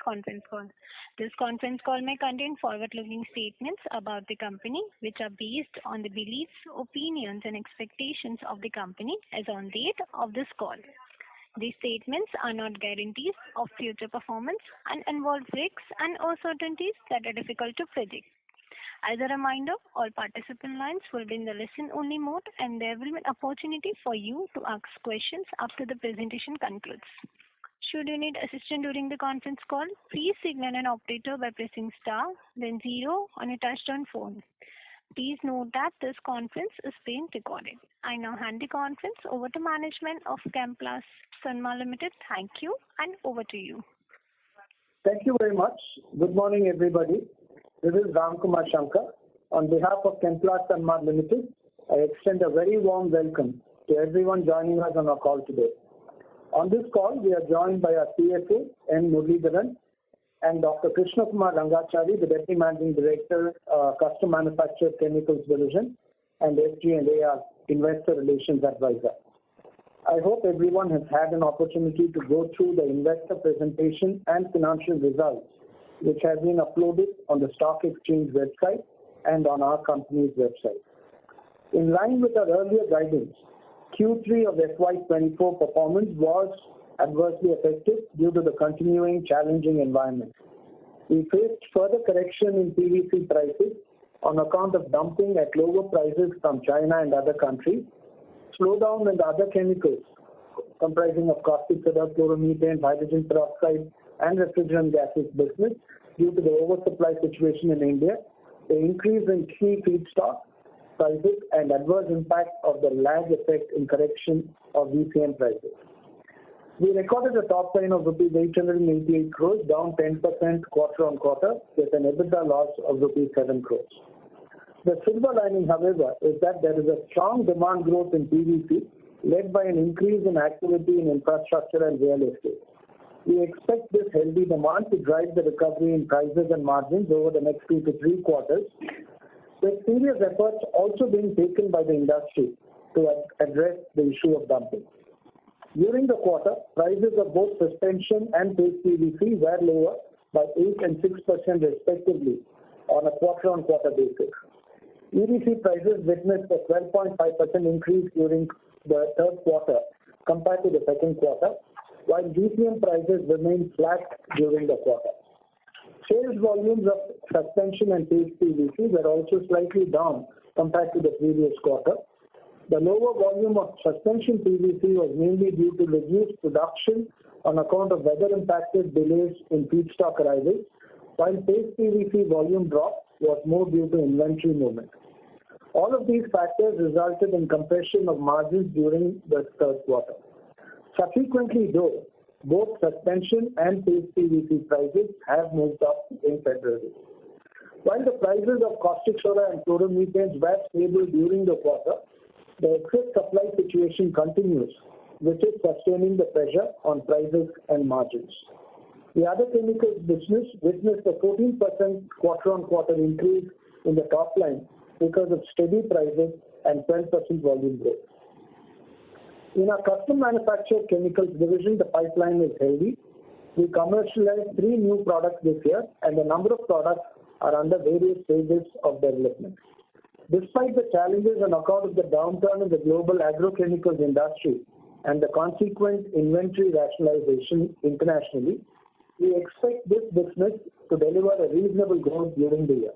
conference call. This conference call may contain forward-looking statements about the company, which are based on the beliefs, opinions, and expectations of the company as on date of this call. These statements are not guarantees of future performance and involve risks and uncertainties that are difficult to predict. As a reminder, all participant lines will be in the listen-only mode, and there will be an opportunity for you to ask questions after the presentation concludes. Should you need assistance during the conference call, please signal an operator by pressing star, then 0 on your touchtone phone. Please note that this conference is being recorded. I now hand the conference over to management of Chemplast Sanmar Limited. Thank you, and over to you. Thank you very much. Good morning, everybody. This is Ramkumar Shankar. On behalf of Chemplast Sanmar Limited, I extend a very warm welcome to everyone joining us on our call today. On this call, we are joined by our CFO, N. Muralidharan, and Dr. Krishna Kumar Rangachari, the Deputy Managing Director, Custom Manufactured Chemicals Division, and SG&A, Investor Relations Advisor. I hope everyone has had an opportunity to go through the investor presentation and financial results, which has been uploaded on the stock exchange website and on our company's website. In line with our earlier guidance, Q3 of FY24 performance was adversely affected due to the continuing challenging environment. We faced further correction in PVC prices on account of dumping at lower prices from China and other countries, slowdown in the other chemicals comprising of caustic soda, chloromethane, hydrogen peroxide, and refrigerant gases business due to the oversupply situation in India, the increase in key feedstock prices, and adverse impact of the lag effect in correction of VCM prices. We recorded a top line of rupees 888 crores, down 10% quarter on quarter, with an EBITDA loss of rupees 7 crores. The silver lining, however, is that there is a strong demand growth in PVC, led by an increase in activity in infrastructure and real estate. We expect this healthy demand to drive the recovery in prices and margins over the next 2 to 3 quarters, with serious efforts also being taken by the industry to address the issue of dumping. During the quarter, prices of both suspension and paste PVC were lower by 8 and 6% respectively on a quarter-on-quarter basis. EDC prices witnessed a 12.5% increase during the third quarter compared to the second quarter, while VCM prices remained flat during the quarter. Sales volumes of suspension and paste PVC were also slightly down compared to the previous quarter. The lower volume of suspension PVC was mainly due to reduced production on account of weather-impacted delays in feedstock arrivals, while paste PVC volume drop was more due to inventory movement. All of these factors resulted in compression of margins during the third quarter. Subsequently, though, both suspension and paste PVC prices have moved up in February. While the prices of caustic soda and chloromethane were stable during the quarter, the excess supply situation continues, which is sustaining the pressure on prices and margins. The other chemicals business witnessed a 14% quarter-on-quarter increase in the top line because of steady prices and 12% volume growth. In our custom manufactured chemicals division, the pipeline is healthy. We commercialized 3 new products this year, and a number of products are under various stages of development. Despite the challenges on account of the downturn in the global agrochemicals industry and the consequent inventory rationalization internationally, we expect this business to deliver a reasonable growth during the year.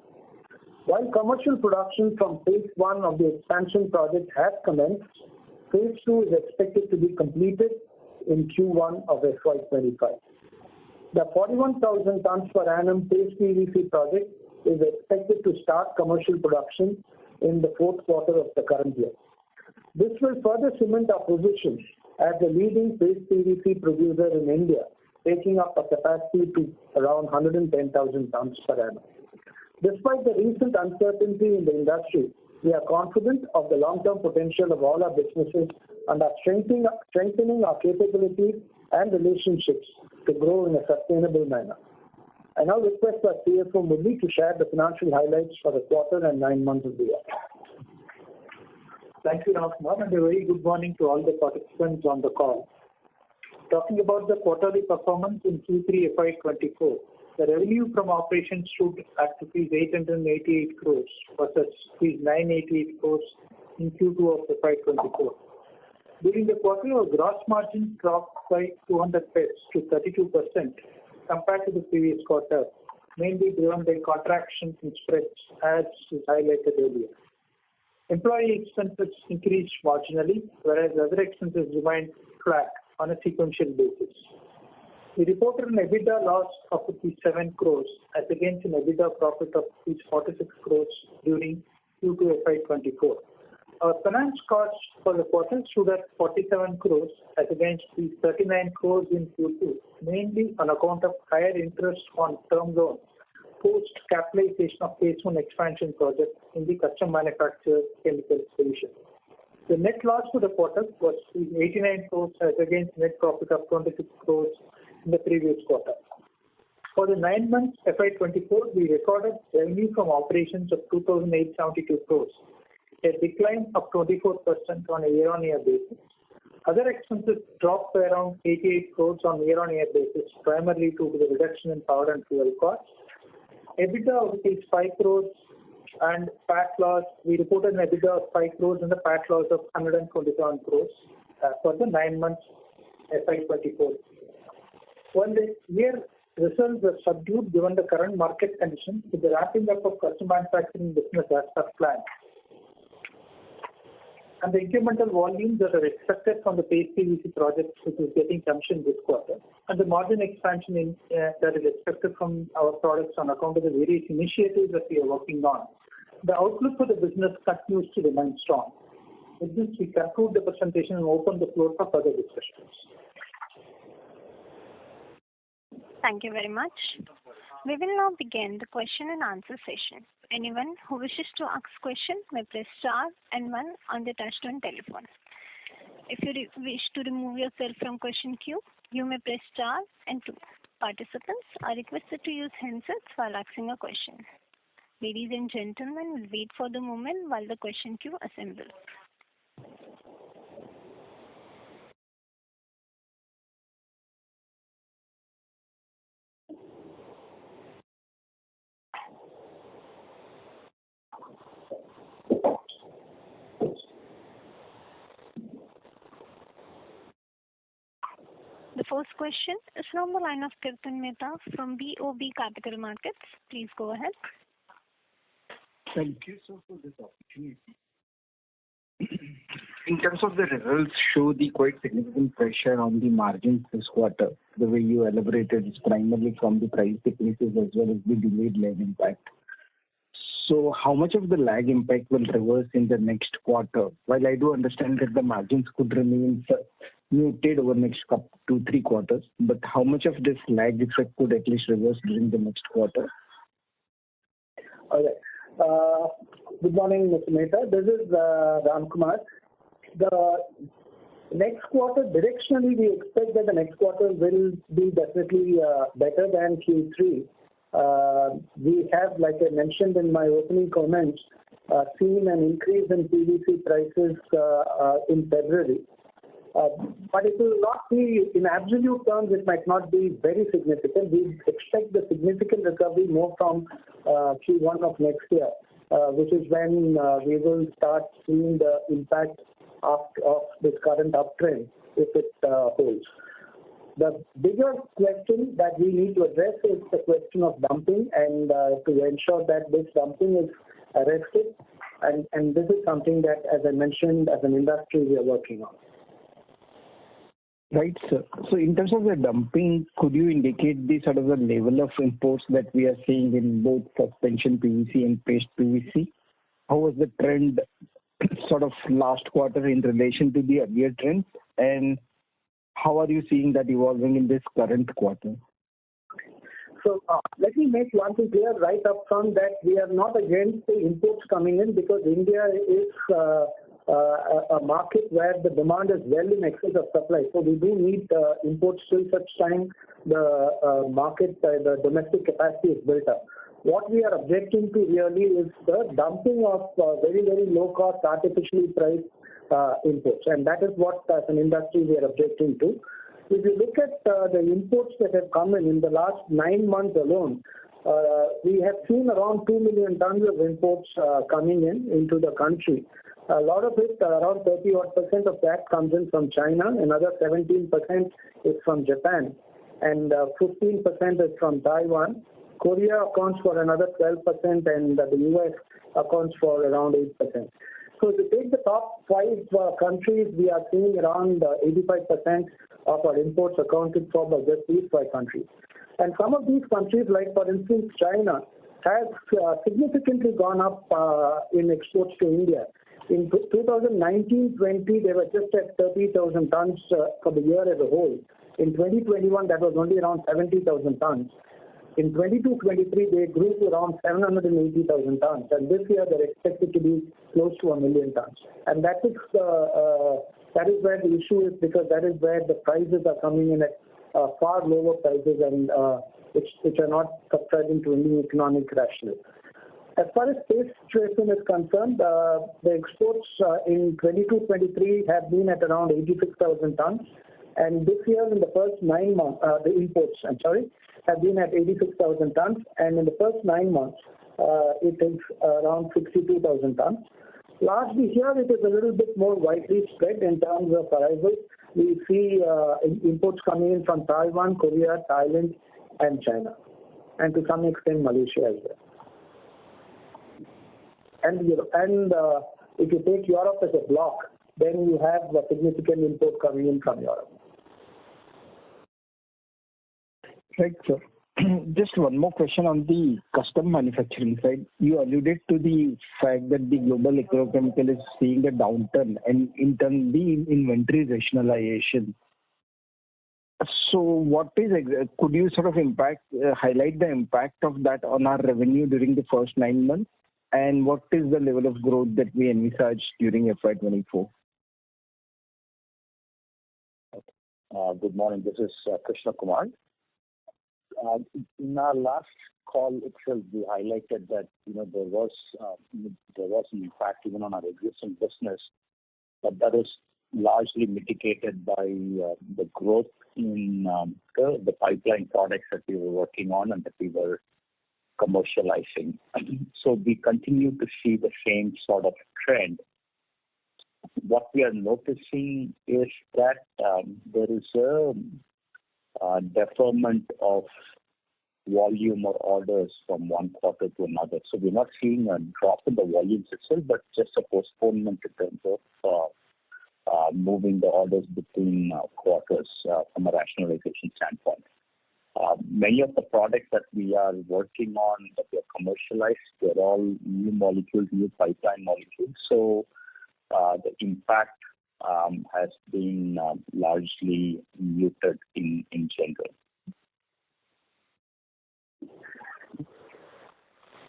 While commercial production from phase 1 of the expansion project has commenced, phase 2 is expected to be completed in Q1 of FY25. The 41,000 tons per annum paste PVC project is expected to start commercial production in the fourth quarter of the current year. This will further cement our position as the leading paste PVC producer in India, taking up a capacity to around 110,000 tons per annum. Despite the recent uncertainty in the industry, we are confident of the long-term potential of all our businesses and are strengthening our capabilities and relationships to grow in a sustainable manner. I now request our CFO Murli to share the financial highlights for the quarter and 9 months of the year. Thank you, Ramkumar, and a very good morning to all the participants on the call. Talking about the quarterly performance in Q3FY24, the revenue from operations stood at rupees 888 crores versus rupees 988 crores in Q2 of FY24. During the quarter, our gross margin dropped by 200 basis to 32% compared to the previous quarter, mainly driven by contractions in spreads as is highlighted earlier. Employee expenses increased marginally, whereas other expenses remained flat on a sequential basis. We reported an EBITDA loss of 7 crores as against an EBITDA profit of 46 crores during Q2 FY24. Our finance costs for the quarter stood at 47 crores as against 39 crores in Q2, mainly on account of higher interest on term loans post capitalization of phase 1 expansion project in the custom manufactured chemicals division. The net loss for the quarter was 89 crores as against net profit of 26 crores in the previous quarter. For the 9 months FY24, we recorded revenue from operations of 2,872 crores, a decline of 24% on a year-on-year basis. Other expenses dropped by around 88 crores on a year-on-year basis, primarily due to the reduction in power and fuel costs. EBITDA of 5 crores and PAT loss, we reported an EBITDA of 5 crores and a PAT loss of 127 crores for the 9 months FY24. While the year results were subdued given the current market conditions, with the wrapping up of custom manufacturing business as per plan, and the incremental volumes that are expected from the paste PVC project, which is getting commissioned this quarter, and the margin expansion that is expected from our products on account of the various initiatives that we are working on, the outlook for the business continues to remain strong. With this, we conclude the presentation and open the floor for further discussions. Thank you very much. We will now begin the question and answer session. Anyone who wishes to ask question may press star and 1 on the touchtone telephone. If you wish to remove yourself from question queue, you may press star and 2. Participants are requested to use handsets while asking a question. Ladies and gentlemen, we'll wait for the moment while the question queue assembles. The first question is from the line of Kirtan Mehta from BOB Capital Markets. Please go ahead. Thank you, sir, for this opportunity. In terms of the results, show the quite significant pressure on the margins this quarter. The way you elaborated is primarily from the price decreases as well as the delayed lag impact. So how much of the lag impact will reverse in the next quarter? While I do understand that the margins could remain muted over the next 2-3 quarters, but how much of this lag effect could at least reverse during the next quarter? All right. Good morning, Mr. Mehta. This is Ramkumar. The next quarter, directionally, we expect that the next quarter will be definitely better than Q3. We have, like I mentioned in my opening comments, seen an increase in PVC prices in February. But it will not be, in absolute terms, it might not be very significant. We expect the significant recovery more from Q1 of next year, which is when we will start seeing the impact of this current uptrend if it holds. The bigger question that we need to address is the question of dumping and to ensure that this dumping is arrested. And this is something that, as I mentioned, as an industry, we are working on. Right, sir. So in terms of the dumping, could you indicate the sort of the level of imports that we are seeing in both suspension PVC and paste PVC? How was the trend sort of last quarter in relation to the earlier trends? And how are you seeing that evolving in this current quarter? So let me make one thing clear right up front that we are not against the imports coming in, because India is a market where the demand is well in excess of supply. So we do need imports till such time the market, the domestic capacity is built up. What we are objecting to really is the dumping of very, very low-cost, artificially priced imports. And that is what, as an industry, we are objecting to. If you look at the imports that have come in the last 9 months alone, we have seen around 2 million tons of imports coming into the country. A lot of it, around 30% of that comes in from China, another 17% is from Japan, and 15% is from Taiwan. Korea accounts for another 12%, and the US accounts for around 8%. So if you take the top 5 countries, we are seeing around 85% of our imports accounted for by just these 5 countries. And some of these countries, like for instance China, has significantly gone up in exports to India. In 2019-20, they were just at 30,000 tons for the year as a whole. In 2021, that was only around 70,000 tons. In 22-23, they grew to around 780,000 tons, and this year they're expected to be close to 1 million tons. And that is where the issue is, because that is where the prices are coming in at far lower prices, and which are not subscribing to any economic rationale. As far as space station is concerned, the exports in 22-23 have been at around 86,000 tons, and this year in the first 9 months, the imports, have been at 86,000 tons, and in the first 9 months, it is around 62,000 tons. Largely here, it is a little bit more widely spread in terms of arrivals. We see imports coming in from Taiwan, Korea, Thailand, and China, and to some extent Malaysia as well. And if you take Europe as a block, then you have a significant import coming in from Europe. Right, sir. Just one more question on the custom manufacturing side. You alluded to the fact that the global agrochemical is seeing a downturn and in turn the inventory rationalization. So could you sort of highlight the impact of that on our revenue during the first 9 months? And what is the level of growth that we envisage during FY24? Good morning. This is Krishna Kumar. In our last call itself, we highlighted that there was an impact even on our existing business, but that is largely mitigated by the growth in the pipeline products that we were working on and that we were commercializing. So we continue to see the same sort of trend. What we are noticing is that there is a deferment of volume or orders from one quarter to another. So we're not seeing a drop in the volumes itself, but just a postponement in terms of moving the orders between quarters from a rationalization standpoint. Many of the products that we are working on, that we have commercialized, they're all new molecules, new pipeline molecules. So the impact has been largely muted in general.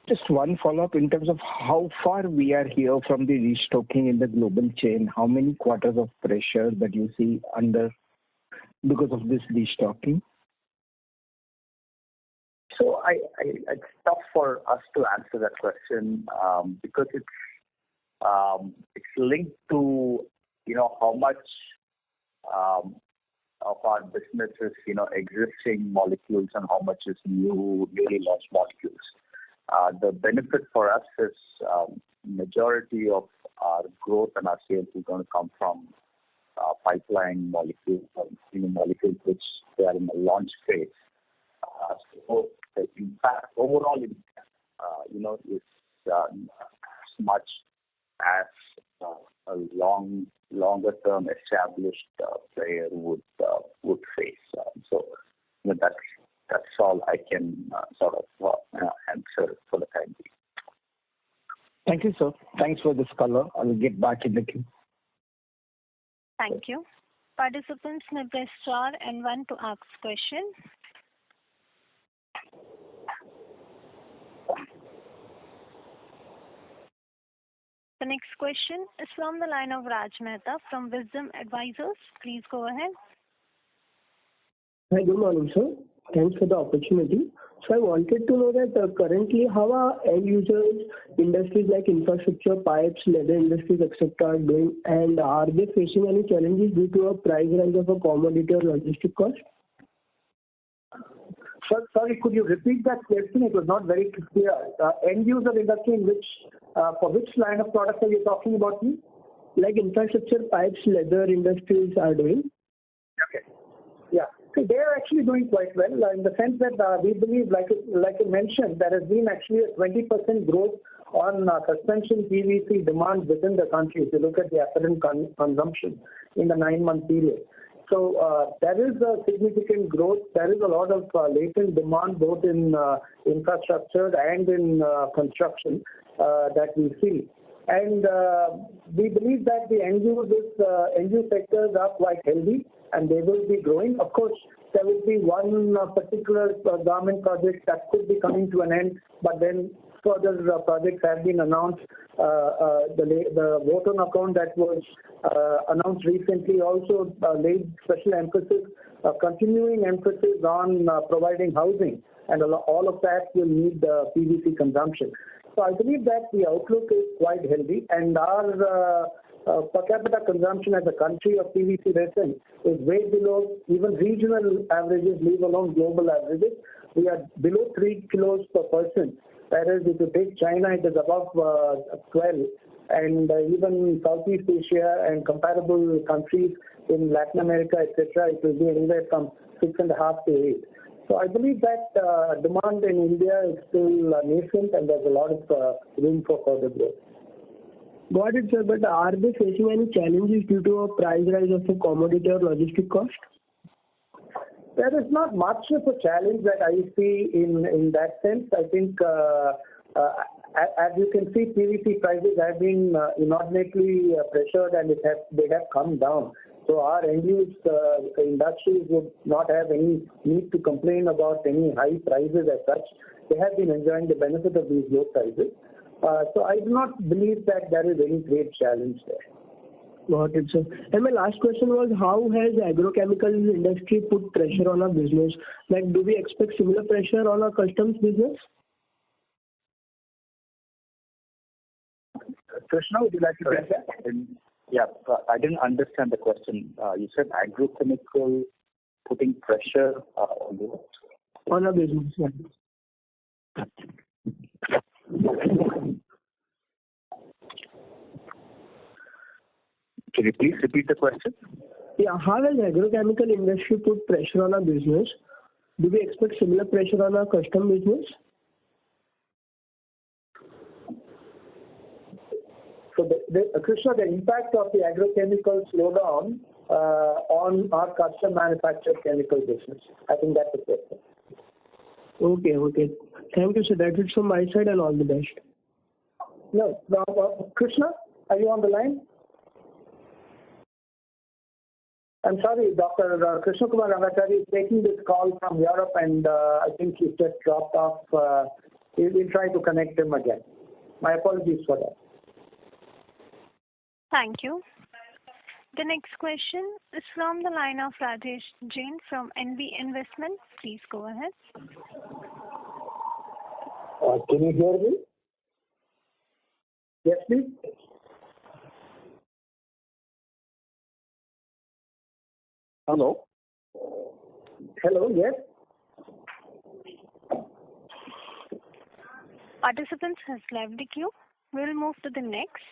Just one follow-up in terms of how far we are here from the restocking in the global chain. How many quarters of pressure that you see under because of this restocking? So it's tough for us to answer that question because it's linked to how much of our business is existing molecules and how much is newly launched molecules. The benefit for us is majority of our growth and our sales is going to come from pipeline molecules, molecules which they are in the launch phase. So the impact, overall impact, is as much as a longer term established player would face. So that's all I can sort of answer for the time being. Thank you, sir. Thanks for this color. I will get back in the queue. Thank you. Participants may press star and 1 to ask questions. The next question is from the line of Raj Mehta from Wisdom Advisors. Please go ahead. Hi, good morning, sir. Thanks for the opportunity. So I wanted to know that currently how are end users, industries like infrastructure, pipes, leather industries, etc. doing, and are they facing any challenges due to a price rise of a commodity or logistic cost? Sorry, could you repeat that question? It was not very clear. End user industry in which, for which line of products are you talking about? Like infrastructure, pipes, leather industries are doing. Okay. Yeah. So they are actually doing quite well in the sense that we believe, like you mentioned, there has been actually a 20% growth on suspension PVC demand within the country. If you look at the apparent consumption in the 9-month period. So there is a significant growth. There is a lot of latent demand both in infrastructure and in construction that we see. And we believe that the end use sectors are quite healthy and they will be growing. Of course, there will be one particular government project that could be coming to an end, but then further projects have been announced. The vote on account that was announced recently also laid special emphasis, continuing emphasis on providing housing, and all of that will need PVC consumption. So I believe that the outlook is quite healthy, and our per capita consumption as a country of PVC resin is way below even regional averages, leave alone global averages. We are below 3 kilos per person. Whereas if you take China, it is above 12, and even Southeast Asia and comparable countries in Latin America, etc., it will be anywhere from 6.5 to 8. So I believe that demand in India is still nascent, and there's a lot of room for further growth. Got it, sir. But are they facing any challenges due to a price rise of a commodity or logistic cost? There is not much of a challenge that I see in that sense. I think, as you can see, PVC prices have been inordinately pressured, and they have come down. So our end-use industries would not have any need to complain about any high prices as such. They have been enjoying the benefit of these low prices. So I do not believe that there is any great challenge there. Got it, sir. And my last question was, how has the agrochemical industry put pressure on our business? Like, do we expect similar pressure on our customs business? Krishna, would you like to take that? Yeah, I didn't understand the question. You said agrochemical putting pressure on our business. Yeah. Can you please repeat the question? Yeah, how has the agrochemical industry put pressure on our business? Do we expect similar pressure on our custom business? So, Krishna, the impact of the agrochemical slowdown on our custom manufactured chemical business. I think that's the question. Okay. Thank you, sir. That's it from my side, and all the best. No, Krishna, are you on the line? I'm sorry, Dr. Krishna Kumar Rangachari is taking this call from Europe, and I think he's just dropped off. We'll try to connect him again. My apologies for that. Thank you. The next question is from the line of Rajesh Jain from NB Investment. Please go ahead. Can you hear me? Yes, please. Hello. Hello, yes. Participants has left the queue. We'll move to the next.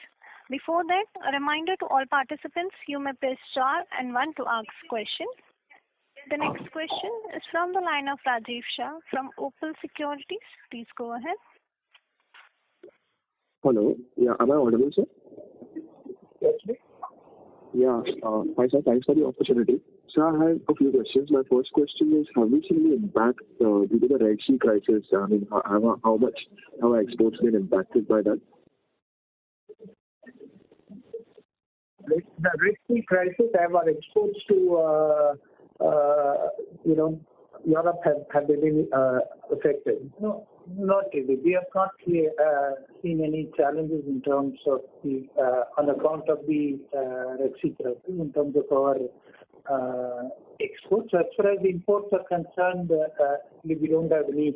Before that, a reminder to all participants, you may press star and 1 to ask question. The next question is from the line of Rajiv Shah from Opal Securities. Please go ahead. Hello. Yeah, am I audible, sir? Yes, please. Yeah. Hi, sir. Thanks for the opportunity. Sir, I have a few questions. My first question is, have we seen the impact due to the Red Sea crisis? I mean, how much have our exports been impacted by that? The Red Sea crisis, have our exports to Europe have they been affected? No, not really. We have not seen any challenges in terms of the on account of the Red Sea crisis in terms of our exports. As far as the imports are concerned, we don't have any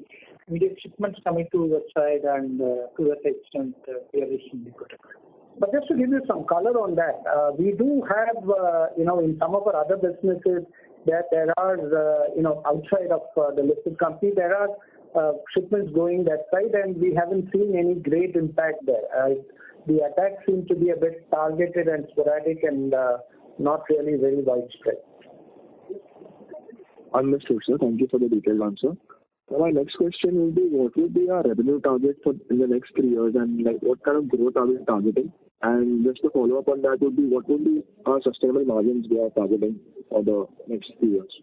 immediate shipments coming to that side, and to that extent, we are reasonably protected. But just to give you some color on that, we do have, in some of our other businesses that there are, outside of the listed company, there are shipments going that side, and we haven't seen any great impact there. The attacks seem to be a bit targeted and sporadic and not really very widespread. Understood, sir. Thank you for the detailed answer. Now, my next question will be, what will be our revenue target for in the next 3 years, and what kind of growth are we targeting? And just to follow up on that would be, what would be our sustainable margins we are targeting for the next 3 years?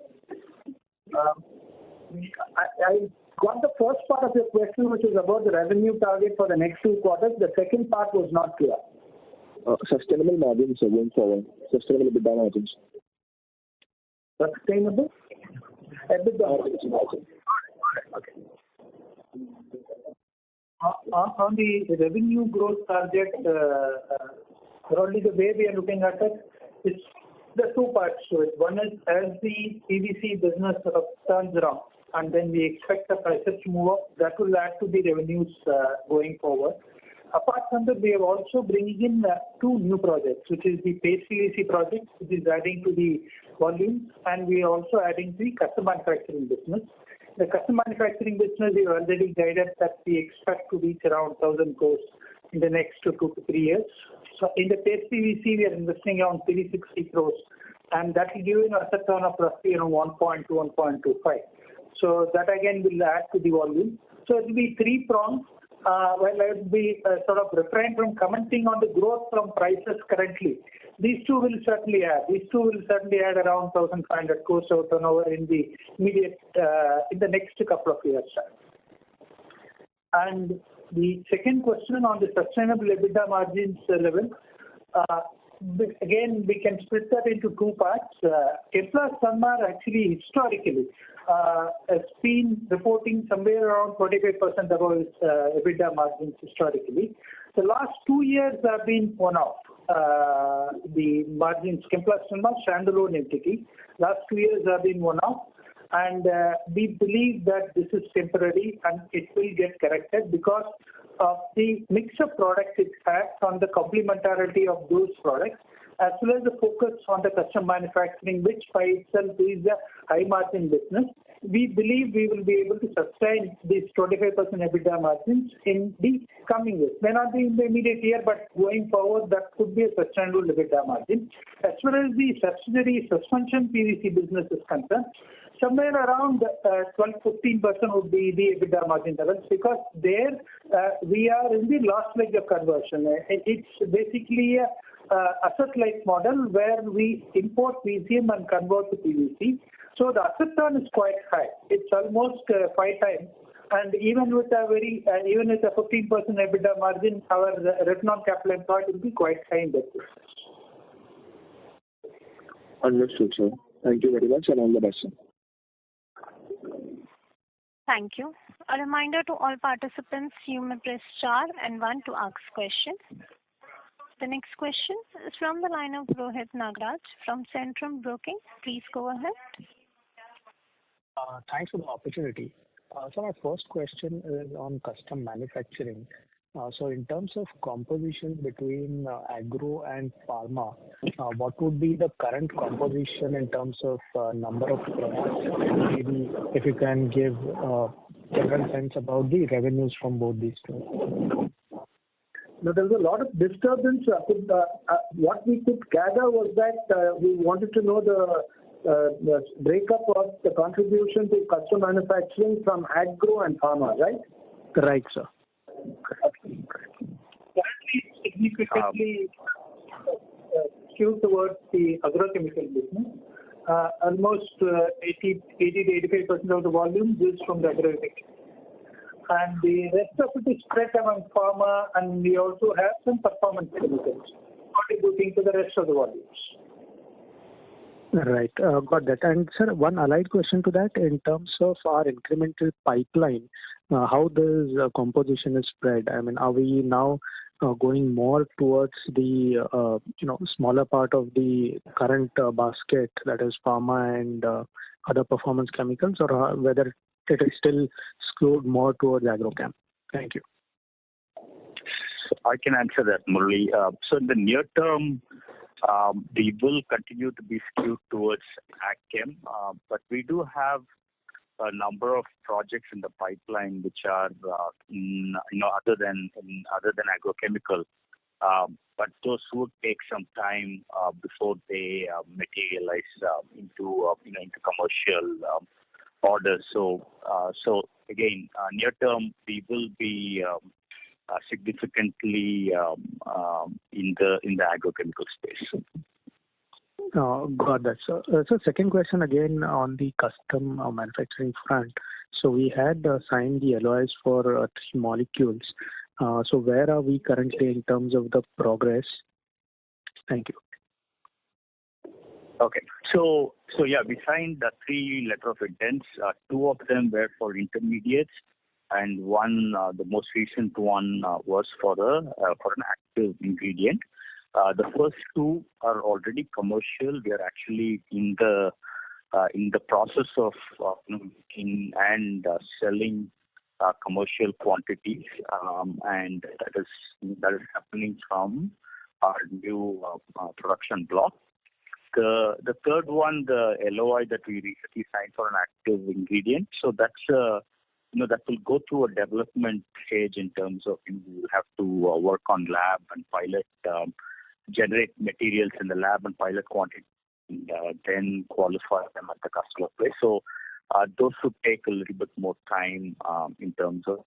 I got the first part of your question, which is about the revenue target for the next 2 quarters. The second part was not clear. Sustainable margins going forward. Sustainable EBITDA margins. Sustainable EBITDA margins. Okay. On the revenue growth target, probably the way we are looking at it is the 2 parts to it. One is as the PVC business sort of turns around, and then we expect the prices to move up, that will add to the revenues going forward. Apart from that, we are also bringing in 2 new projects, which is the paste PVC project, which is adding to the volumes, and we are also adding the custom manufacturing business. The custom manufacturing business, we have already guided that we expect to reach around 1,000 crores in the next 2 to 3 years. So in the paste PVC, we are investing around 360 crores, and that will give an asset turn of roughly around 1.2, 1.25. So that again will add to the volume. So it will be 3 prongs. While I would be sort of refrain from commenting on the growth from prices currently, these two will certainly add. These two will certainly add around 1,500 crores of turnover in the immediate, in the next couple of years. And the second question on the sustainable EBITDA margins level, again, we can split that into 2 parts. Chemplast Sanmar actually historically has been reporting somewhere around 45% above its EBITDA margins historically. The last 2 years have been one-off. The margins, Chemplast Sanmar standalone entity, last 2 years have been one-off, and we believe that this is temporary and it will get corrected because of the mix of products it has on the complementarity of those products, as well as the focus on the custom manufacturing, which by itself is a high margin business. We believe we will be able to sustain these 25% EBITDA margins in the coming years. May not be in the immediate year, but going forward, that could be a sustainable EBITDA margin. As far as the subsidiary suspension PVC business is concerned, somewhere around 12-15% would be the EBITDA margin levels, because there we are in the last leg of conversion. It's basically a asset-like model where we import VCM and convert to PVC. So the asset turn is quite high. It's almost 5 times. And even with a 15% EBITDA margin, our return on capital employed will be quite high in that business. Understood, sir. Thank you very much, and all the best, sir. Thank you. A reminder to all participants, you may press star and 1 to ask questions. The next question is from the line of Rohit Nagraj from Centrum Broking. Please go ahead. Thanks for the opportunity. So my first question is on custom manufacturing. So in terms of composition between agro and pharma, what would be the current composition in terms of number of products? Maybe if you can give general sense about the revenues from both these two. No, there was a lot of disturbance. What we could gather was that we wanted to know the breakup of the contribution to custom manufacturing from agro and pharma, right? Right, sir. Currently, significantly skewed towards the agrochemical business. Almost 80 to 85% of the volume is from the agrochemical. And the rest of it is spread among pharma, and we also have some performance chemicals contributing to the rest of the volumes. Right, got that. And sir, one allied question to that, in terms of our incremental pipeline, how this composition is spread? I mean, are we now going more towards the smaller part of the current basket, that is pharma and other performance chemicals, or whether it is still skewed more towards agrochem? Thank you. I can answer that, Murali. So in the near term, we will continue to be skewed towards agchem, but we do have a number of projects in the pipeline which are, other than agrochemical. But those would take some time before they materialize into commercial orders. So again, near term we will be significantly in the agrochemical space. Got that. So second question again on the custom manufacturing front. So we had signed the LOIs for 3 molecules. So where are we currently in terms of the progress? Thank you. Okay. So yeah, we signed 3 letter of intents. 2 of them were for intermediates, and one, the most recent one, was for an active ingredient. The first 2 are already commercial. We are actually in the process of making and selling commercial quantities, and that is happening from our new production block. The third one, the LOI that we recently signed for an active ingredient. So that's that will go through a development stage in terms of we will have to work on lab and pilot, generate materials in the lab and pilot quantity, and then qualify them at the customer place. So those should take a little bit more time in terms of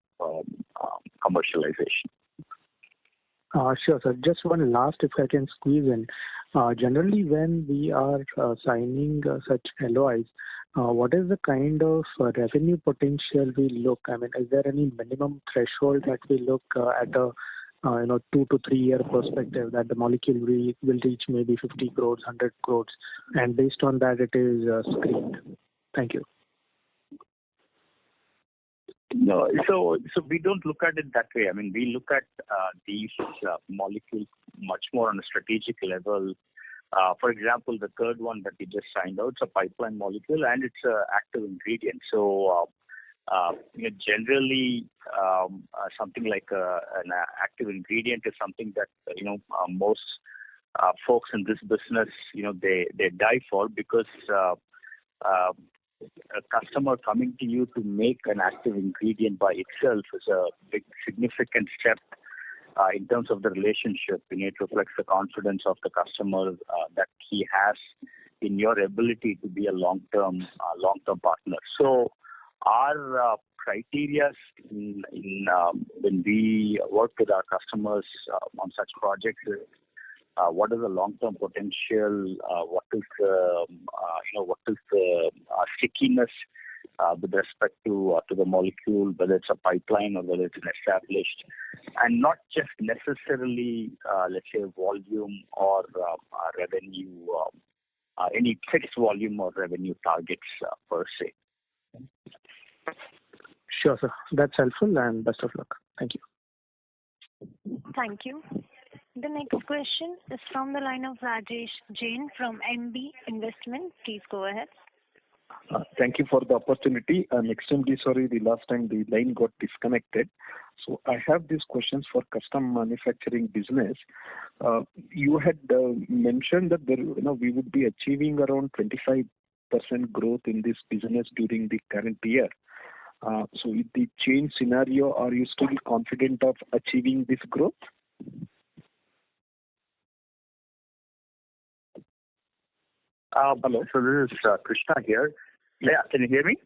commercialization. Sure, sir. Just one last, if I can squeeze in. Generally, when we are signing such LOIs, what is the kind of revenue potential we look? I mean, is there any minimum threshold that we look at a 2 to 3 year perspective that the molecule will reach maybe 50 crores, 100 crores, and based on that it is screened? Thank you. No, so we don't look at it that way. I mean, we look at these molecules much more on a strategic level. For example, the third one that we just signed out, it's a pipeline molecule and it's an active ingredient. So generally, something like an active ingredient is something that most folks in this business they die for, because a customer coming to you to make an active ingredient by itself is a big significant step in terms of the relationship. It reflects the confidence of the customer that he has in your ability to be a long-term partner. So our criteria in when we work with our customers on such projects is what is the long-term potential, what is the stickiness with respect to the molecule, whether it's a pipeline or whether it's an established, and not just necessarily let's say volume or revenue, any fixed volume or revenue targets per se. Sure, sir. That's helpful, and best of luck. Thank you. Thank you. The next question is from the line of Rajesh Jain from MB Investment. Please go ahead. Thank you for the opportunity. I'm extremely sorry the last time the line got disconnected. So I have these questions for custom manufacturing business. You had mentioned that we would be achieving around 25% growth in this business during the current year. So with the change scenario, are you still confident of achieving this growth? Hello. So this is Krishna here. Yeah, can you hear me?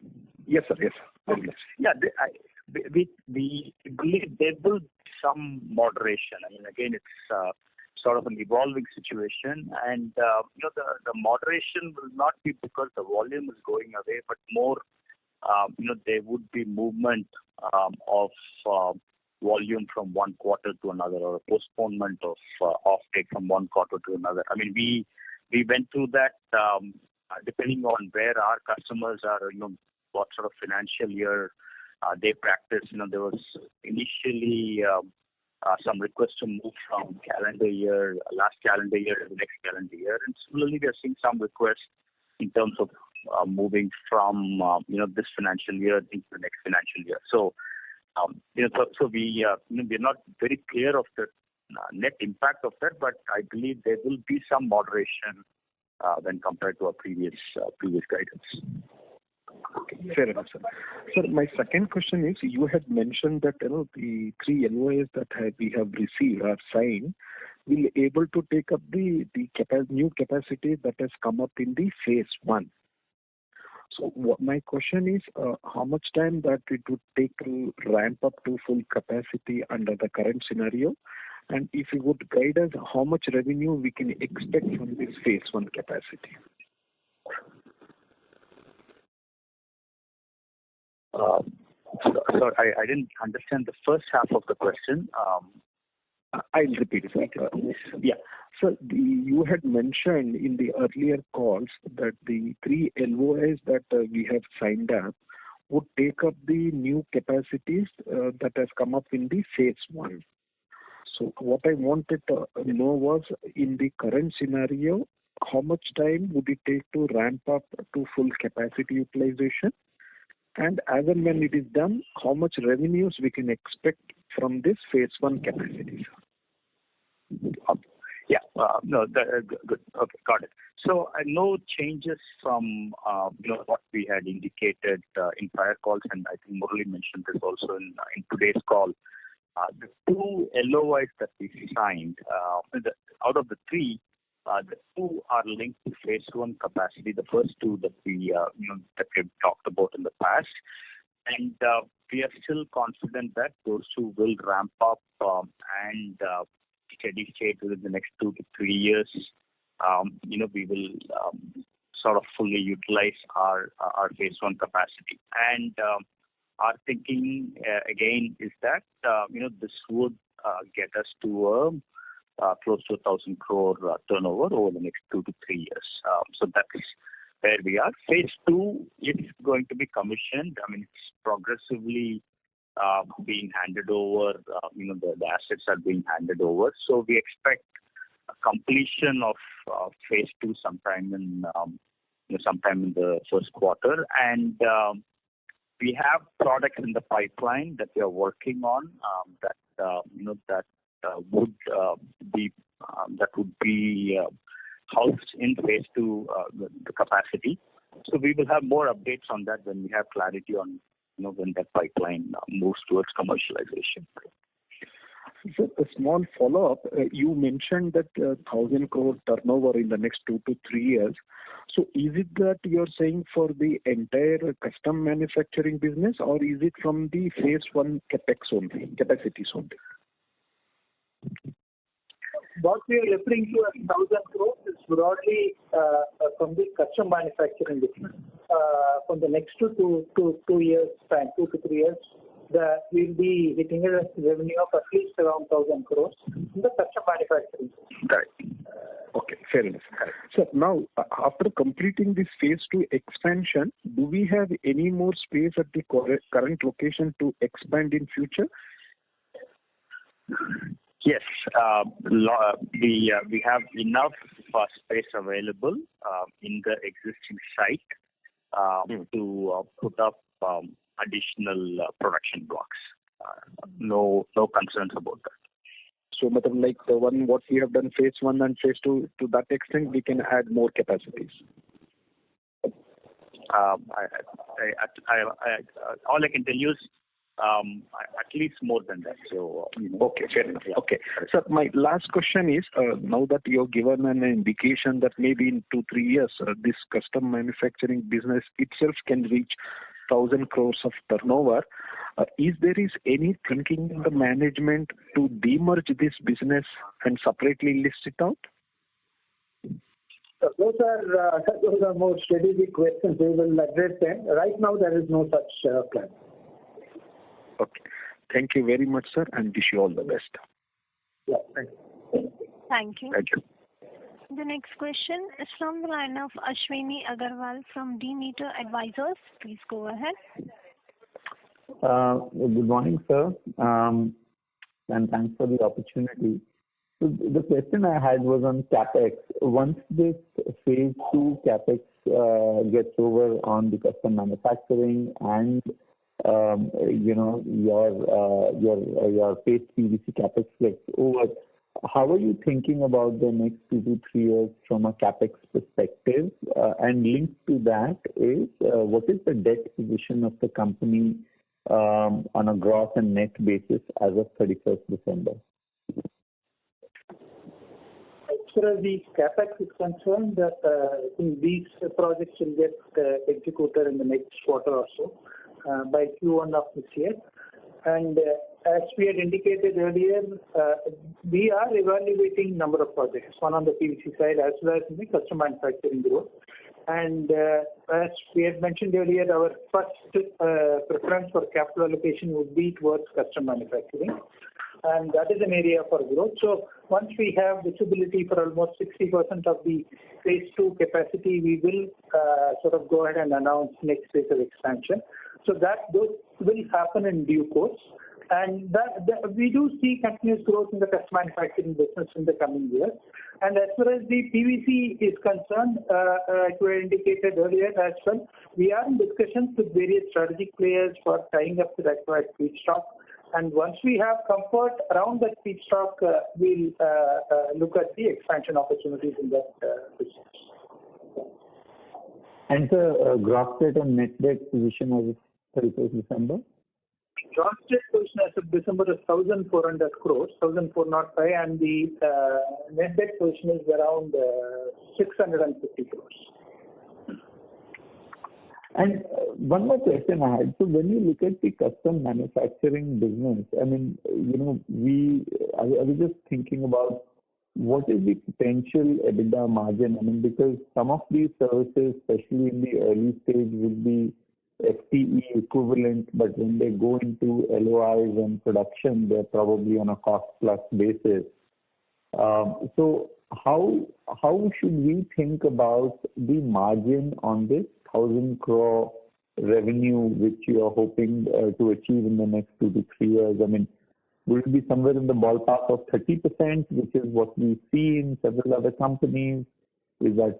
Yes, sir. Yes. Okay. Yeah, we believe there will be some moderation. I mean, again, it's sort of an evolving situation, and the moderation will not be because the volume is going away, but more there would be movement of volume from one quarter to another, or a postponement of offtake from one quarter to another. I mean, we went through that depending on where our customers are, what sort of financial year they practice. There was initially some requests to move from last calendar year to the next calendar year, and similarly we are seeing some requests in terms of moving from this financial year into the next financial year. So we're not very clear of the net impact of that, but I believe there will be some moderation when compared to our previous guidance. Okay, fair enough, sir. Sir, my second question is, you had mentioned that the 3 LOAs that we have received or signed will able to take up the new capacity that has come up in the phase 1. So my question is, how much time that it would take to ramp up to full capacity under the current scenario? And if you would guide us, how much revenue we can expect from this phase 1 capacity? Sorry, I didn't understand the first half of the question. I'll repeat it. Yeah. So you had mentioned in the earlier calls that the 3 LOAs that we have signed up would take up the new capacities that has come up in the phase 1. So what I wanted to know was, in the current scenario, how much time would it take to ramp up to full capacity utilization? And as and when it is done, how much revenues we can expect from this phase 1 capacity? Yeah. Good. Okay, got it. So no changes from what we had indicated in prior calls, and I think Murali mentioned this also in today's call. The 2 LOIs that we signed, out of the 3, the 2 are linked to phase 1 capacity. The first 2 that we've talked about in the past, and we are still confident that those 2 will ramp up and steady state within the next 2 to 3 years. We will sort of fully utilize our phase 1 capacity. And our thinking again is that this would get us to close to 1,000 crore turnover over the next 2 to 3 years. So that is where we are. Phase 2 is going to be commissioned. I mean, it's progressively being handed over. The assets are being handed over. So we expect a completion of phase 2 sometime in the first quarter. And we have products in the pipeline that we are working on that would be housed in phase 2, the capacity. So we will have more updates on that when we have clarity on when that pipeline moves towards commercialization. So a small follow-up. You mentioned that 1,000 crore turnover in the next 2 to 3 years. So is it that you're saying for the entire custom manufacturing business, or is it from the phase 1 capacities only? What we are referring to as 1,000 crores is broadly from the custom manufacturing business. From the next 2 to 3 years, we'll be hitting a revenue of at least around 1,000 crores in the custom manufacturing. Right. Okay, fair enough. So now, after completing this phase 2 expansion, do we have any more space at the current location to expand in future? Yes, we have enough space available in the existing site to put up additional production blocks. No concerns about that. So, like the one what we have done phase 1 and phase 2, to that extent we can add more capacities. All I can tell you is at least more than that. So okay, fair enough. Yeah. Okay. So my last question is, now that you have given an indication that maybe in 2-3 years this custom manufacturing business itself can reach 1,000 crores of turnover, is there any thinking in the management to demerge this business and separately list it out? Those are more strategic questions. We will address them. Right now, there is no such plan. Okay. Thank you very much, sir, and wish you all the best. Yeah, thank you. Thank you. Thank you. The next question is from the line of Ashwini Agarwal from Demeter Advisors. Please go ahead. Good morning, sir, and thanks for the opportunity. So the question I had was on CapEx. Once this phase 2 CapEx gets over on the custom manufacturing and your paste PVC CapEx gets over, how are you thinking about the next 2 to 3 years from a CapEx perspective? And linked to that is what is the debt position of the company on a gross and net basis as of 31st December? As far as the CapEx is concerned, I think these projects will get executed in the next quarter or so by Q1 of this year. And as we had indicated earlier, we are evaluating number of projects, one on the PVC side as well as in the custom manufacturing growth. And as we had mentioned earlier, our first preference for capital allocation would be towards custom manufacturing. And that is an area for growth. So once we have visibility for almost 60% of the phase 2 capacity, we will sort of go ahead and announce next phase of expansion. So those will happen in due course. And that we do see continuous growth in the custom manufacturing business in the coming years. And as far as the PVC is concerned, like we indicated earlier as well, we are in discussions with various strategic players for tying up the required feedstock. And once we have comfort around that feedstock, we'll look at the expansion opportunities in that business. And the gross debt and net debt position as of 31st December? Gross debt position as of December is 1,400 crores, 1,405, and the net debt position is around 650 crores. And one more question I had. So when you look at the custom manufacturing business, I mean, I was just thinking about what is the potential EBITDA margin? I mean, because some of these services, especially in the early stage, will be FTE equivalent, but when they go into LOIs and production, they're probably on a cost plus basis. So how should we think about the margin on this 1,000 crore revenue which you are hoping to achieve in the next 2 to 3 years? I mean, will it be somewhere in the ballpark of 30%, which is what we see in several other companies? Is that,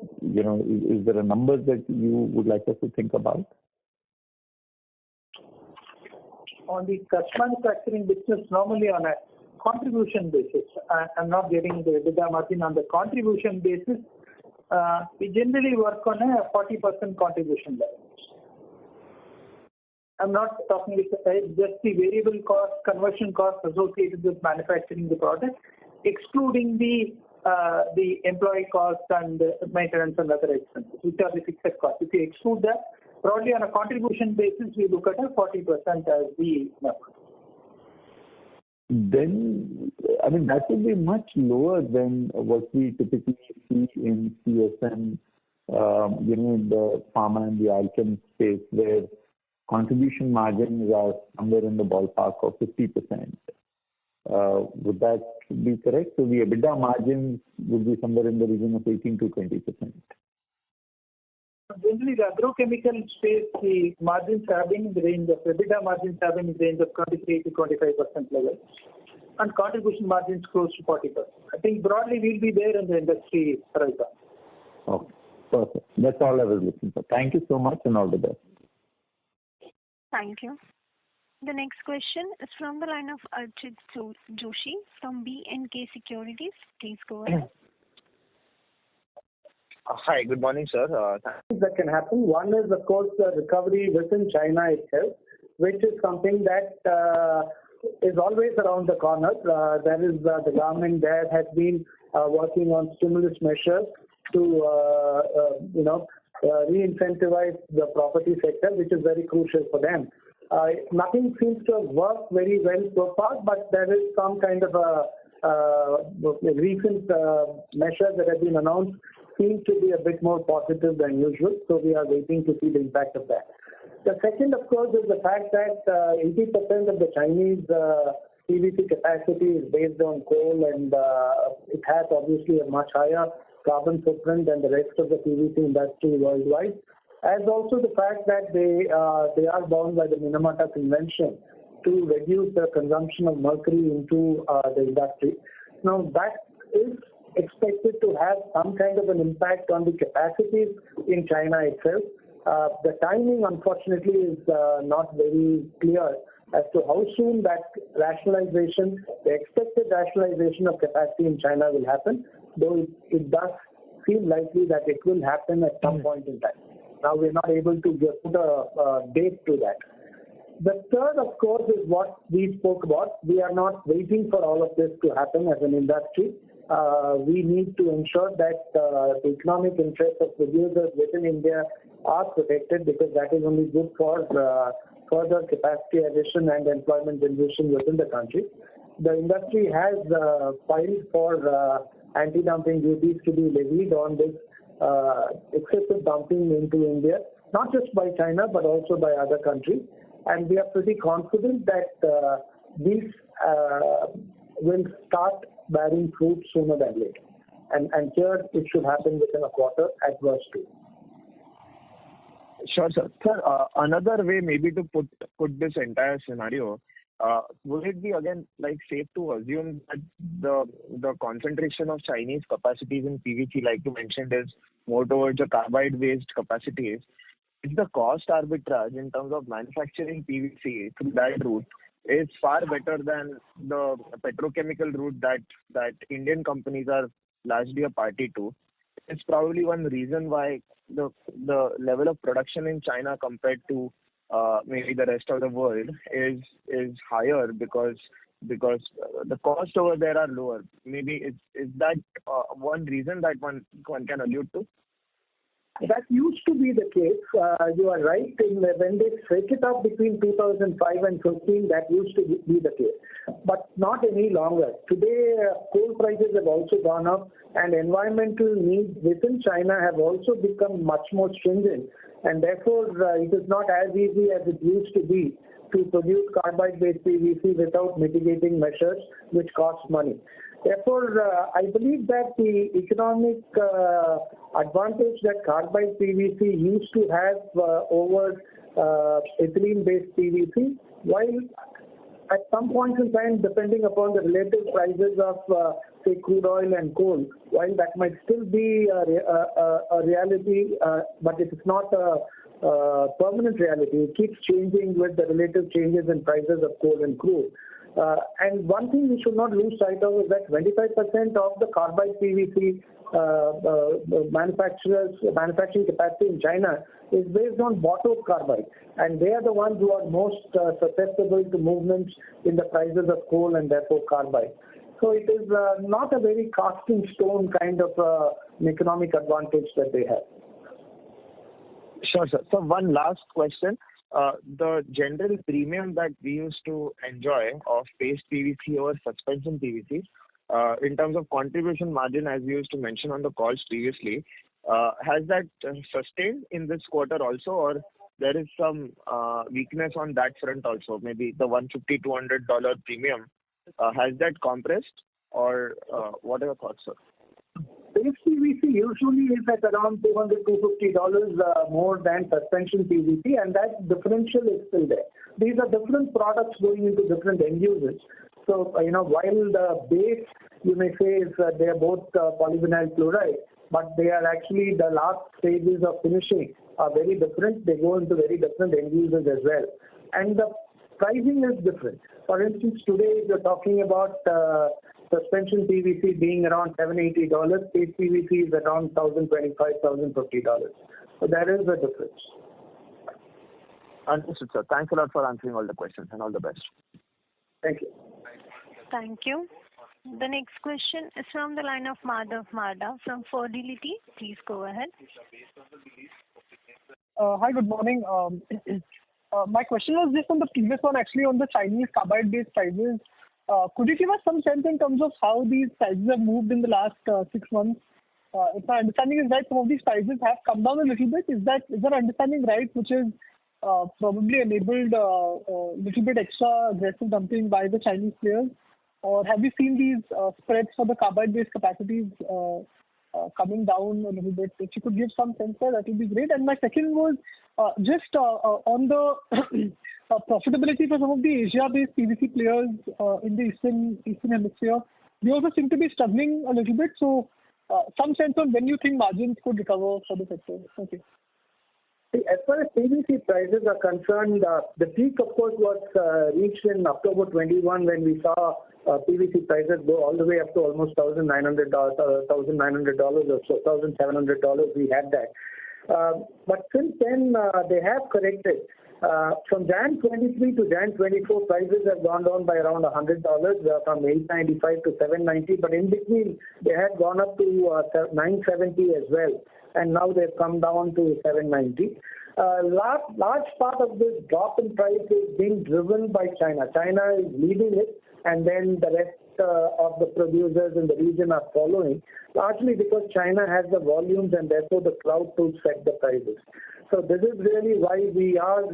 is there a number that you would like us to think about? On the custom manufacturing business, normally on a contribution basis, I'm not getting the EBITDA margin on the contribution basis. We generally work on a 40% contribution level. I'm not talking just the variable cost, conversion cost associated with manufacturing the product, excluding the employee cost and maintenance and other expenses, which are the fixed costs. If you exclude that, broadly on a contribution basis, we look at a 40% as the number. Then, I mean, that would be much lower than what we typically see in CSM, in the pharma and the alchem space, where contribution margins are somewhere in the ballpark of 50%. Would that be correct? So the EBITDA margins would be somewhere in the region of 18 to 20%. Generally, the agrochemical space, the margins have been in the range of EBITDA margins have been in the range of 23 to 25% level, and contribution margins close to 40%. I think broadly we'll be there in the industry right now. Okay, perfect. That's all I was looking for. Thank you so much and all the best. Thank you. The next question is from the line of Archit Joshi from B&K Securities. Please go ahead. Hi, good morning, sir. That can happen. One is, of course, the recovery within China itself, which is something that is always around the corner. There is the government there has been working on stimulus measures to, re-incentivize the property sector, which is very crucial for them. Nothing seems to have worked very well so far, but there is some kind of a recent measures that have been announced seem to be a bit more positive than usual. So we are waiting to see the impact of that. The second, of course, is the fact that 80% of the Chinese PVC capacity is based on coal, and it has obviously a much higher carbon footprint than the rest of the PVC industry worldwide. As also the fact that they are bound by the Minamata Convention to reduce the consumption of mercury into the industry. Now that is expected to have some kind of an impact on the capacities in China itself. The timing, unfortunately, is not very clear as to how soon that rationalization, the expected rationalization of capacity in China will happen, though it does seem likely that it will happen at some point in time. Now, we're not able to put a date to that. The third, of course, is what we spoke about. We are not waiting for all of this to happen as an industry. We need to ensure that the economic interests of producers within India are protected, because that is only good for further capacity addition and employment generation within the country. The industry has filed for anti-dumping duties to be levied on this excessive dumping into India, not just by China but also by other countries. And we are pretty confident that these will start bearing fruit sooner than later. And here it should happen within a quarter at worst too. Sure, sir. Sir, another way maybe to put this entire scenario, would it be again safe to assume that the concentration of Chinese capacities in PVC, like you mentioned, is more towards the carbide-based capacities? If the cost arbitrage in terms of manufacturing PVC through that route is far better than the petrochemical route that Indian companies are largely a party to, it's probably one reason why the level of production in China compared to maybe the rest of the world is higher because the costs over there are lower. Maybe is that one reason that one can allude to? That used to be the case. You are right. When they set it up between 2005 and 15, that used to be the case. But not any longer. Today, coal prices have also gone up, and environmental needs within China have also become much more stringent. And therefore, it is not as easy as it used to be to produce carbide-based PVC without mitigating measures, which cost money. Therefore, I believe that the economic advantage that carbide PVC used to have over ethylene-based PVC, while at some point in time, depending upon the relative prices of, say, crude oil and coal, while that might still be a reality, but it is not a permanent reality. It keeps changing with the relative changes in prices of coal and crude. And one thing we should not lose sight of is that 25% of the carbide PVC manufacturing capacity in China is based on bought-out carbide, and they are the ones who are most susceptible to movements in the prices of coal and therefore carbide. So it is not a very cast in stone kind of an economic advantage that they have. Sure, sir. So one last question. The general premium that we used to enjoy of paste PVC over suspension PVC, in terms of contribution margin, as we used to mention on the calls previously, has that sustained in this quarter also, or there is some weakness on that front also? Maybe the $150-$200 premium, has that compressed, or what are your thoughts, sir? Paste PVC usually is at around $200-$250 more than suspension PVC, and that differential is still there. These are different products going into different end users. So, while the base, you may say, is they are both polyvinyl chloride, but they are actually the last stages of finishing are very different. They go into very different end users as well. And the pricing is different. For instance, today you're talking about suspension PVC being around $780, paste PVC is around $1,025, $1,050. So there is a difference. Understood, sir. Thanks a lot for answering all the questions, and all the best. Thank you. Thank you. The next question is from the line of Madhav Marda from Fidelity. Please go ahead. Hi, good morning. My question was just on the previous one, actually, on the Chinese carbide-based prices. Could you give us some sense in terms of how these prices have moved in the last 6 months? If my understanding is right, some of these prices have come down a little bit. Is that understanding right, which is probably enabled a little bit extra aggressive dumping by the Chinese players? Or have you seen these spreads for the carbide-based capacities coming down a little bit? If you could give some sense there, that would be great. And my second was just on the profitability for some of the Asia-based PVC players in the Eastern Hemisphere. we also seem to be struggling a little bit. So some sense on when you think margins could recover for the sector. Thank you. See, as far as PVC prices are concerned, the peak, of course, was reached in October 21 when we saw PVC prices go all the way up to almost $1,900 or so, $1,700. We had that. But since then, they have corrected. From Jan 23 to Jan 24, prices have gone down by around $100, from 895 to 790. But in between, they had gone up to 970 as well. And now they've come down to 790. Large part of this drop in price is being driven by China. China is leading it, and then the rest of the producers in the region are following, largely because China has the volumes and therefore the clout to set the prices. So this is really why we are,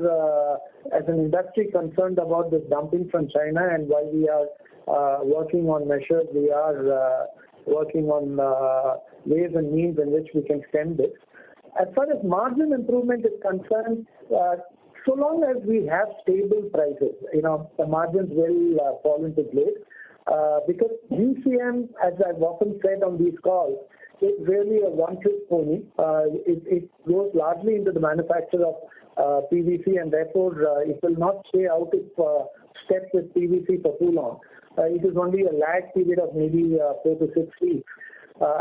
as an industry, concerned about this dumping from China, and why we are working on measures. We are working on ways and means in which we can stem this. As far as margin improvement is concerned, so long as we have stable prices, the margins will fall into place. Because GCM, as I've often said on these calls, is really a one-trick pony. It goes largely into the manufacture of PVC, and therefore it will not stay out of step with PVC for too long. It is only a lag period of maybe 4 to 6 weeks.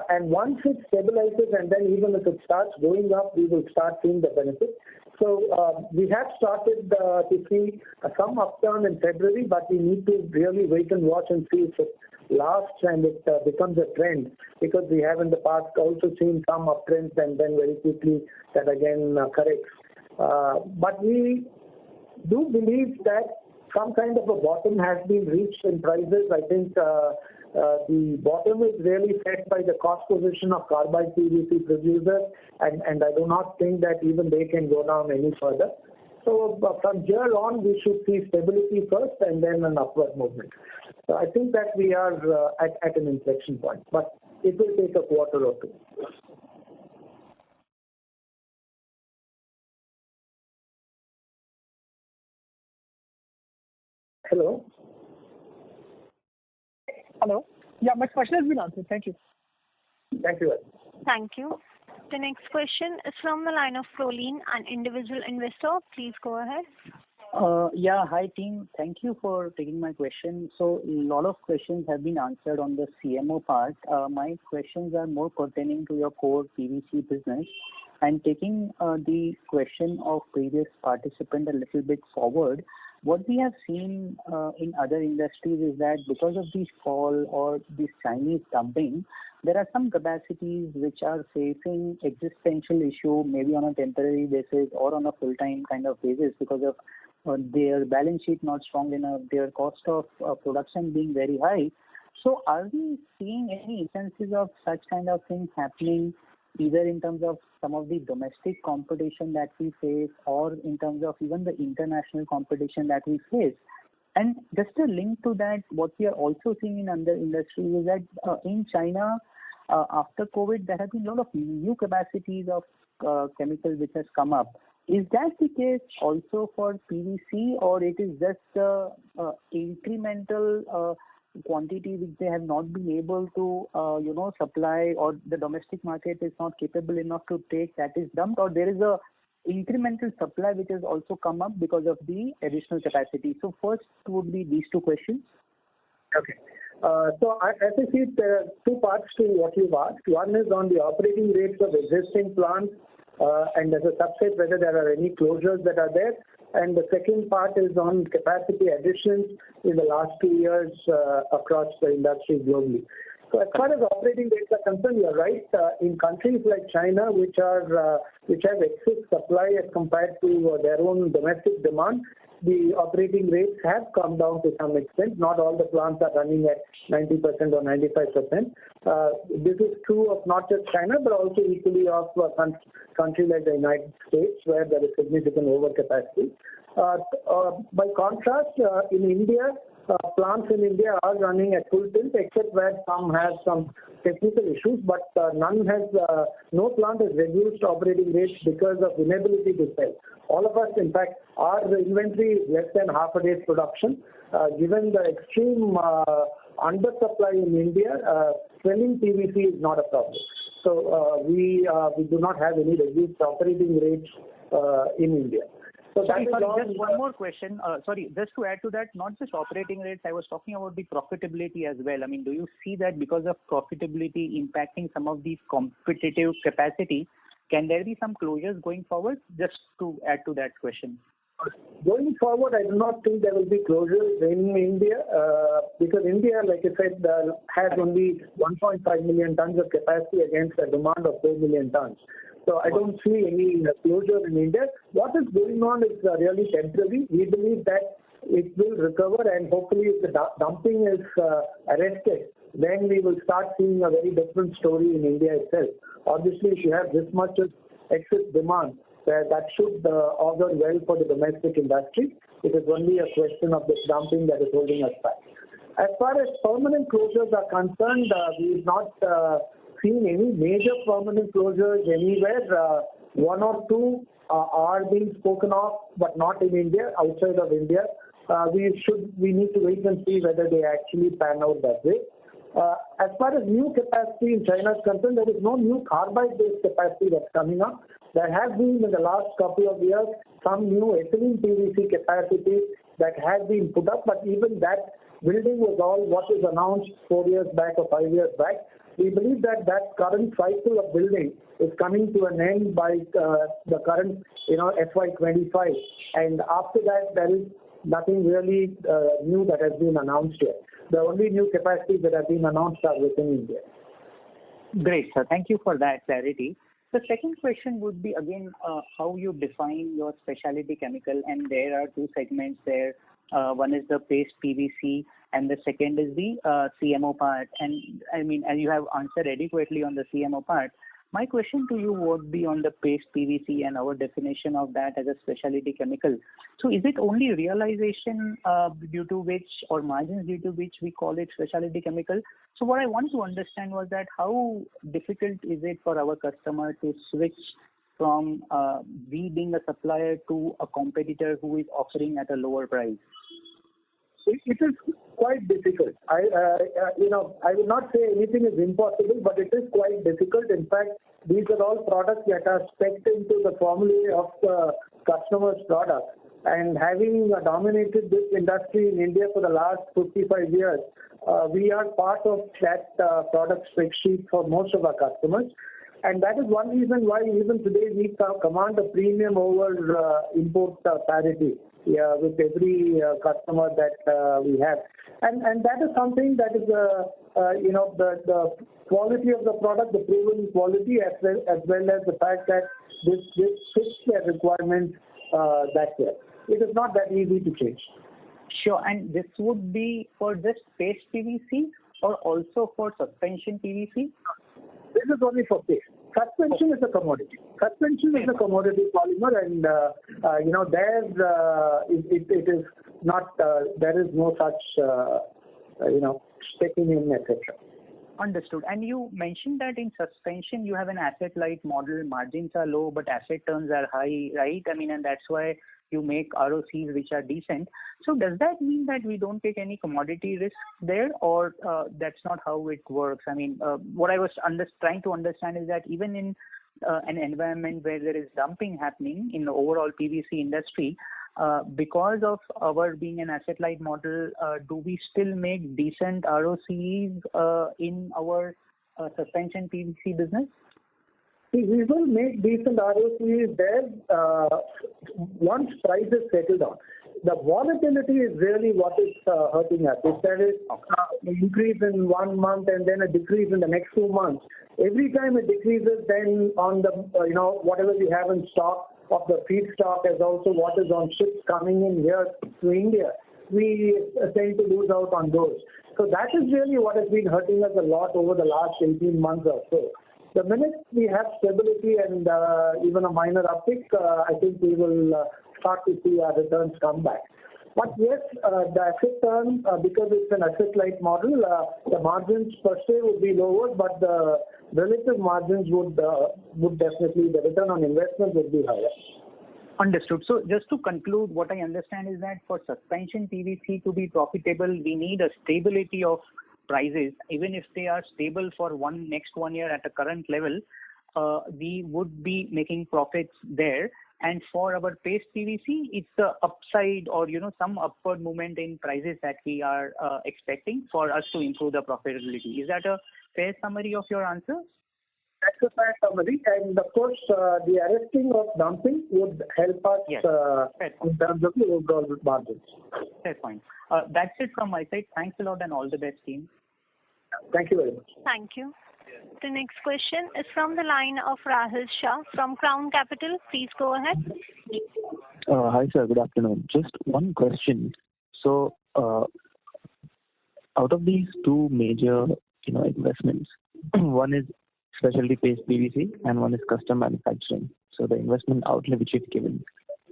And once it stabilizes, and then even if it starts going up, we will start seeing the benefit. So we have started to see some upturn in February, but we need to really wait and watch and see if it lasts and it becomes a trend, because we have in the past also seen some uptrends and then very quickly that again corrects. But we do believe that some kind of a bottom has been reached in prices. I think the bottom is really set by the cost position of carbide PVC producers, and I do not think that even they can go down any further. So from here on, we should see stability first and then an upward movement. So I think that we are at an inflection point, but it will take a quarter or two. Hello? Hello? Yeah, my question has been answered. Thank you. Thank you. Thank you. The next question is from the line of Prolin, an individual investor. Please go ahead. Yeah, hi team. Thank you for taking my question. So a lot of questions have been answered on the CMO part. My questions are more pertaining to your core PVC business. And taking the question of previous participant a little bit forward, what we have seen in other industries is that because of this fall or this Chinese dumping, there are some capacities which are facing existential issue, maybe on a temporary basis or on a full-time kind of basis because of their balance sheet not strong enough, their cost of production being very high. So are we seeing any instances of such kind of things happening, either in terms of some of the domestic competition that we face or in terms of even the international competition that we face? And just a link to that, what we are also seeing in other industries is that in China, after COVID, there have been a lot of new capacities of chemicals which has come up. Is that the case also for PVC, or it is just incremental quantity which they have not been able to supply, or the domestic market is not capable enough to take, that is dumped, or there is a incremental supply which has also come up because of the additional capacity? So first would be these two questions. Okay. So as I see, there are two parts to what you've asked. One is on the operating rates of existing plants, and as a subset, whether there are any closures that are there. And the second part is on capacity additions in the last 2 years across the industry globally. So as far as operating rates are concerned, you're right. In countries like China, which have excess supply as compared to their own domestic demand, the operating rates have come down to some extent. Not all the plants are running at 90% or 95%. This is true of not just China, but also equally of a country like the United States, where there is significant overcapacity. By contrast, in India, plants in India are running at full tilt, except where some have some technical issues, but no plant has reduced operating rates because of inability to sell. All of us, in fact, our inventory is less than half a day's production. Given the extreme undersupply in India, selling PVC is not a problem. So we do not have any reduced operating rates in India. So sorry, just one more question. Just to add to that, not just operating rates, I was talking about the profitability as well. I mean, do you see that because of profitability impacting some of these competitive capacity, can there be some closures going forward? Just to add to that question. Going forward, I do not think there will be closures in India because India, like I said, has only 1.5 million tons of capacity against a demand of 4 million tons. So I don't see any closure in India. What is going on is really temporary. We believe that it will recover, and hopefully if the dumping is arrested, then we will start seeing a very different story in India itself. Obviously, if you have this much of excess demand, that should augur well for the domestic industry. It is only a question of this dumping that is holding us back. As far as permanent closures are concerned, we've not seen any major permanent closures anywhere. One or two are being spoken of, but not in India, outside of India. We need to wait and see whether they actually pan out that way. As far as new capacity in China is concerned, there is no new carbide-based capacity that's coming up. There has been in the last couple of years some new ethylene PVC capacity that has been put up, but even that building was all what was announced 4 years back or 5 years back. We believe that current cycle of building is coming to an end by the current FY25, and after that there is nothing really new that has been announced yet. The only new capacities that have been announced are within India. Great, sir. Thank you for that clarity. The second question would be again how you define your specialty chemical, and there are two segments there. One is the paste PVC and the second is the CMO part. And I mean, as you have answered adequately on the CMO part, my question to you would be on the paste PVC and our definition of that as a specialty chemical. So is it only realization due to which, or margins due to which we call it specialty chemical? So what I want to understand was that how difficult is it for our customer to switch from we being a supplier to a competitor who is offering at a lower price? It is quite difficult. I would not say anything is impossible, but it is quite difficult. In fact, these are all products that are specced into the formulae of the customer's product. And having dominated this industry in India for the last 55 years, we are part of that product spec sheet for most of our customers. And that is one reason why even today we command a premium over import parity with every customer that we have. And that is something that is the quality of the product, the proven quality, as well as the fact that this fits their requirements that way. It is not that easy to change. Sure. And this would be for just paste PVC or also for suspension PVC? This is only for paste. Suspension is a commodity. Suspension is a commodity polymer, and it is not. There is no such sticking in, etc. Understood. And you mentioned that in suspension you have an asset-light model. Margins are low, but asset turns are high, right? I mean, and that's why you make ROCs which are decent. So does that mean that we don't take any commodity risk there, or that's not how it works? I mean, what I was trying to understand is that even in an environment where there is dumping happening in the overall PVC industry, because of our being an asset-light model, do we still make decent ROCs in our suspension PVC business? We will make decent ROCs there once prices settle down. The volatility is really what is hurting us. If there is an increase in 1 month and then a decrease in the next 2 months, every time it decreases, then on the whatever we have in stock of the feedstock as also what is on ships coming in here to India, we tend to lose out on those. So that is really what has been hurting us a lot over the last 18 months or so. The minute we have stability and even a minor uptick, I think we will start to see our returns come back. But yes, the asset turn, because it's an asset-light model, the margins per se would be lower, but the relative margins would definitely, the return on investment would be higher. Understood. So just to conclude, what I understand is that for suspension PVC to be profitable, we need a stability of prices, even if they are stable for next 1 year at a current level, we would be making profits there. And for our paste PVC, it's the upside or some upward movement in prices that we are expecting for us to improve the profitability. Is that a fair summary of your answer? That's a fair summary. And of course, the arresting of dumping would help us in terms of the overall margins. Fair point. That's it from my side. Thanks a lot and all the best, team. Thank you very much. Thank you. The next question is from the line of Rahul Shah from Crown Capital. Please go ahead. Hi, sir. Good afternoon. Just one question. So, out of these two major, investments, one is specialty paste PVC and one is custom manufacturing. So the investment outlay which you've given.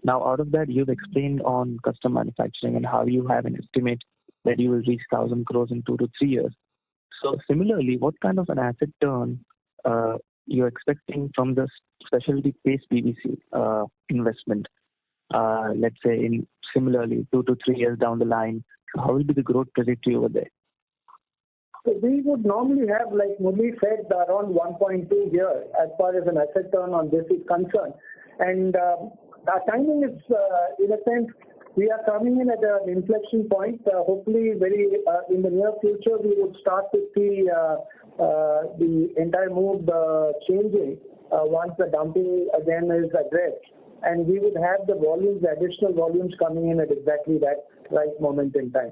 Now, out of that, you've explained on custom manufacturing and how you have an estimate that you will reach 1,000 crores in 2 to 3 years. So similarly, what kind of an asset turn you're expecting from the specialty paste PVC investment? Let's say in similarly 2 to 3 years down the line, how will be the growth trajectory over there? So we would normally have, like Murli said, around 1.2 years as far as an asset turn on this is concerned. And our timing is, in a sense, we are coming in at an inflection point. Hopefully, very in the near future, we would start to see the entire mood changing once the dumping again is addressed. And we would have the volumes, the additional volumes coming in at exactly that right moment in time.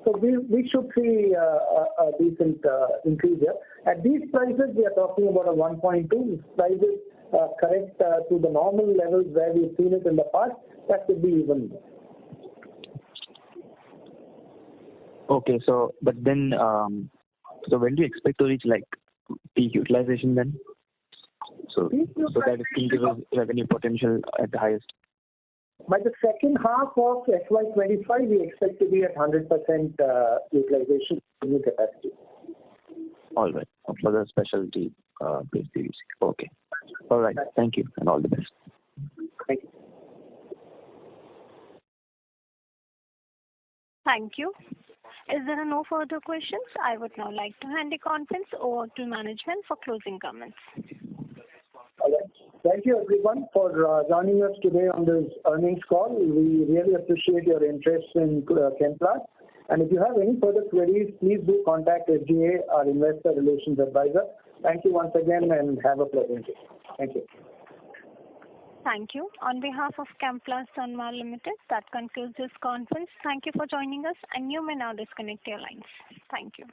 So we should see a decent increase here. At these prices, we are talking about a 1.2. If prices correct to the normal levels where we've seen it in the past, that could be even more. Okay, so but then, so when do you expect to reach like peak utilization then? So that it can give us revenue potential at the highest. By the second half of FY25, we expect to be at 100% utilization new capacity. All right, for the specialty paste PVC. Okay. All right. Thank you and all the best. Thank you. Thank you. Is there no further questions? I would now like to hand the conference over to management for closing comments. All right. Thank you, everyone, for joining us today on this earnings call. We really appreciate your interest in Chemplast. And if you have any further queries, please do contact SGA, our investor relations advisor. Thank you once again and have a pleasant day. Thank you. Thank you. On behalf of Chemplast Sanmar Limited, that concludes this conference. Thank you for joining us, and you may now disconnect your lines. Thank you.